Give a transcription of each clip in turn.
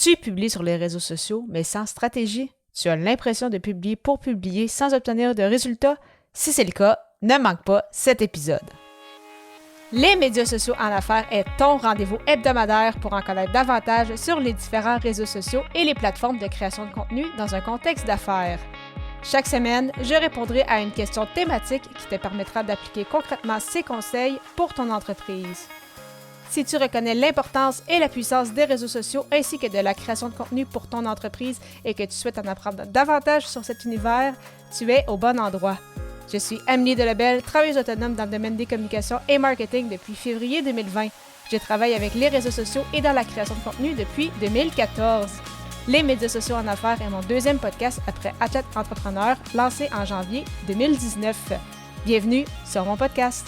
Tu publies sur les réseaux sociaux, mais sans stratégie. Tu as l'impression de publier pour publier sans obtenir de résultats? Si c'est le cas, ne manque pas cet épisode. Les médias sociaux en affaires est ton rendez-vous hebdomadaire pour en connaître davantage sur les différents réseaux sociaux et les plateformes de création de contenu dans un contexte d'affaires. Chaque semaine, je répondrai à une question thématique qui te permettra d'appliquer concrètement ces conseils pour ton entreprise. Si tu reconnais l'importance et la puissance des réseaux sociaux ainsi que de la création de contenu pour ton entreprise et que tu souhaites en apprendre davantage sur cet univers, tu es au bon endroit. Je suis Amélie Delebel, travailleuse autonome dans le domaine des communications et marketing depuis février 2020. Je travaille avec les réseaux sociaux et dans la création de contenu depuis 2014. Les médias sociaux en affaires est mon deuxième podcast après Athlète Entrepreneur, lancé en janvier 2019. Bienvenue sur mon podcast.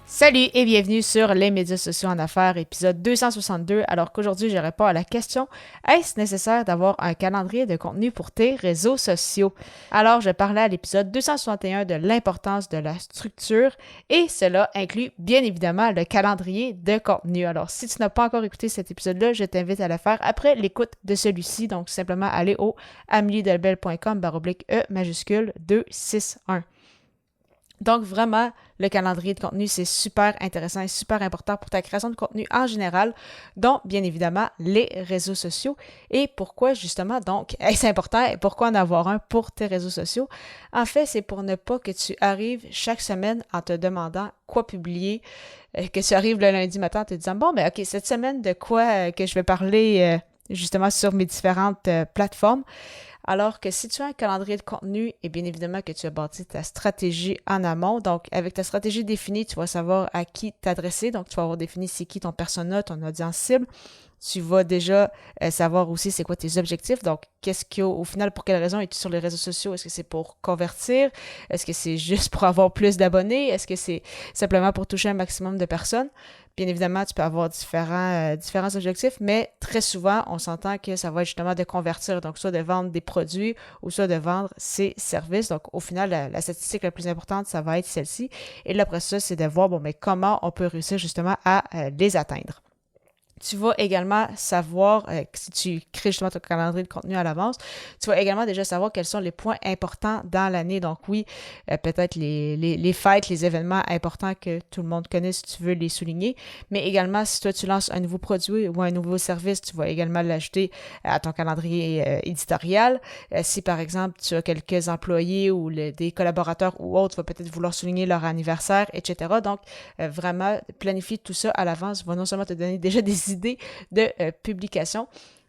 Salut et bienvenue sur les médias sociaux en affaires, épisode 262, alors qu'aujourd'hui je réponds à la question « Est-ce nécessaire d'avoir un calendrier de contenu pour tes réseaux sociaux? » Alors je parlais à l'épisode 261 de l'importance de la structure et cela inclut bien évidemment le calendrier de contenu. Alors si tu n'as pas encore écouté cet épisode-là, je t'invite à le faire après l'écoute de celui-ci, donc simplement aller au ameliedelbel.com/E majuscule 261. Donc, vraiment, le calendrier de contenu, c'est super intéressant et super important pour ta création de contenu en général, dont, bien évidemment, les réseaux sociaux. Et pourquoi, justement, donc, est-ce important et pourquoi en avoir un pour tes réseaux sociaux? En fait, c'est pour ne pas que tu arrives chaque semaine en te demandant quoi publier, que tu arrives le lundi matin en te disant « Bon, ben OK, cette semaine, de quoi que je vais parler justement sur mes différentes plateformes? » Alors que si tu as un calendrier de contenu, et bien évidemment que tu as bâti ta stratégie en amont, donc avec ta stratégie définie, tu vas savoir à qui t'adresser, donc tu vas avoir défini c'est qui ton persona, ton audience cible. Tu vas déjà savoir aussi c'est quoi tes objectifs, donc qu'est-ce qu'il y a au final, pour quelle raison es-tu sur les réseaux sociaux? Est-ce que c'est pour convertir? Est-ce que c'est juste pour avoir plus d'abonnés? Est-ce que c'est simplement pour toucher un maximum de personnes? Bien évidemment, tu peux avoir différents objectifs, mais très souvent, on s'entend que ça va être justement de convertir, donc soit de vendre des produits ou soit de vendre ses services. Donc, au final, la statistique la plus importante, ça va être celle-ci. Et là, après ça, c'est de voir, bon, mais comment on peut réussir justement à les atteindre. Tu vas également savoir, si tu crées justement ton calendrier de contenu à l'avance, tu vas également déjà savoir quels sont les points importants dans l'année. Donc oui, peut-être les fêtes, les événements importants que tout le monde connaît si tu veux les souligner, mais également si toi tu lances un nouveau produit ou un nouveau service, tu vas également l'ajouter à ton calendrier éditorial. Si par exemple tu as quelques employés ou des collaborateurs ou autres, tu vas peut-être vouloir souligner leur anniversaire, etc. Donc vraiment, planifier tout ça à l'avance va non seulement te donner déjà des idées de publication,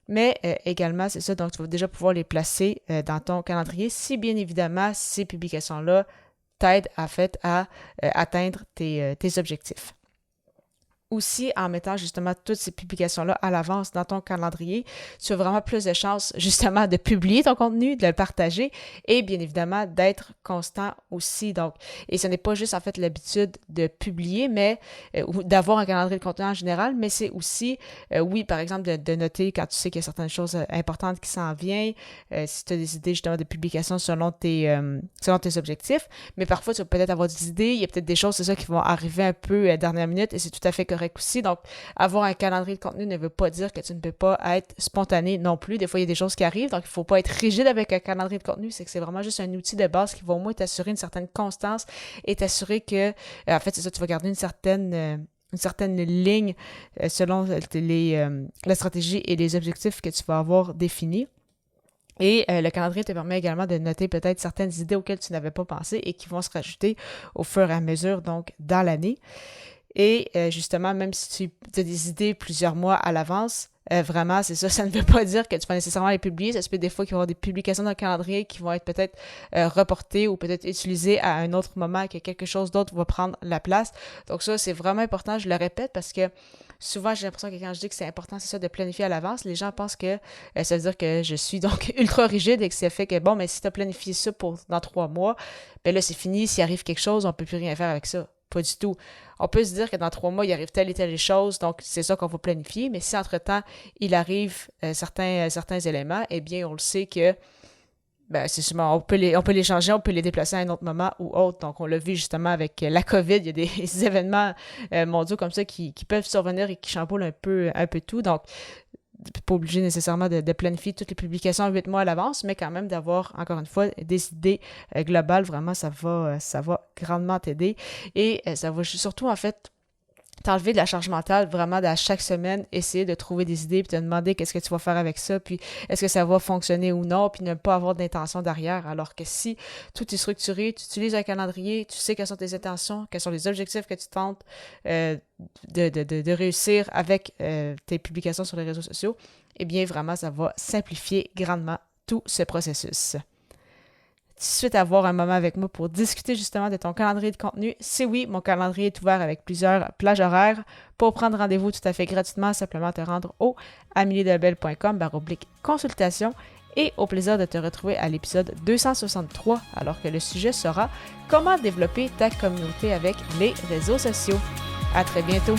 mais également, c'est ça, donc tu vas déjà pouvoir les placer dans ton calendrier si bien évidemment ces publications-là t'aident à atteindre tes objectifs. Aussi, en mettant justement toutes ces publications-là à l'avance dans ton calendrier, tu as vraiment plus de chances justement de publier ton contenu, de le partager et bien évidemment d'être constant aussi. Donc, et ce n'est pas juste en fait l'habitude de publier, mais ou d'avoir un calendrier de contenu en général, mais c'est aussi, oui, par exemple, de noter quand tu sais qu'il y a certaines choses importantes qui s'en viennent, si tu as des idées justement de publication selon tes objectifs, mais parfois tu vas peut-être avoir des idées, il y a peut-être des choses, c'est ça, qui vont arriver un peu à dernière minute et c'est tout à fait correct aussi. Donc, avoir un calendrier de contenu ne veut pas dire que tu ne peux pas être spontané non plus. Des fois, il y a des choses qui arrivent, donc il ne faut pas être rigide avec un calendrier de contenu. C'est que c'est vraiment juste un outil de base qui va au moins t'assurer une certaine constance et t'assurer que, en fait, c'est ça, tu vas garder une certaine ligne selon la stratégie et les objectifs que tu vas avoir définis. Et le calendrier te permet également de noter peut-être certaines idées auxquelles tu n'avais pas pensé et qui vont se rajouter au fur et à mesure, donc, dans l'année. Et justement, même si tu as des idées plusieurs mois à l'avance, vraiment, c'est ça ne veut pas dire que tu vas nécessairement les publier. Ça se peut des fois qu'il va y avoir des publications dans le calendrier qui vont être peut-être reportées ou peut-être utilisées à un autre moment, que quelque chose d'autre va prendre la place. Donc ça, c'est vraiment important, je le répète, parce que souvent, j'ai l'impression que quand je dis que c'est important, c'est ça, de planifier à l'avance, les gens pensent que ça veut dire que je suis donc ultra rigide et que ça fait que, bon, mais si tu as planifié ça dans 3 mois, ben là, c'est fini. S'il arrive quelque chose, on peut plus rien faire avec ça. Pas du tout. On peut se dire que dans 3 mois, il arrive telle et telle chose, donc c'est ça qu'on va planifier, mais si entre-temps, il arrive certains éléments, eh bien, on le sait que ben, c'est sûrement, on peut les changer, on peut les déplacer à un autre moment ou autre. Donc, on l'a vu justement avec la COVID, il y a des événements mondiaux comme ça qui peuvent survenir et qui chamboulent un peu tout. Donc, pas obligé nécessairement de planifier toutes les publications 8 mois à l'avance, mais quand même d'avoir, encore une fois, des idées globales. Vraiment, ça va grandement t'aider. Et ça va surtout, en fait, t'enlever de la charge mentale, vraiment, à chaque semaine, essayer de trouver des idées, puis te demander qu'est-ce que tu vas faire avec ça, puis est-ce que ça va fonctionner ou non, puis ne pas avoir d'intention derrière. Alors que si tout est structuré, tu utilises un calendrier, tu sais quelles sont tes intentions, quels sont les objectifs que tu tentes de réussir avec tes publications sur les réseaux sociaux, eh bien, vraiment, ça va simplifier grandement tout ce processus. Tu souhaites avoir un moment avec moi pour discuter justement de ton calendrier de contenu? Si oui, mon calendrier est ouvert avec plusieurs plages horaires. Pour prendre rendez-vous tout à fait gratuitement, simplement te rendre au ameliedebel.com/consultation et au plaisir de te retrouver à l'épisode 263 alors que le sujet sera comment développer ta communauté avec les réseaux sociaux. À très bientôt!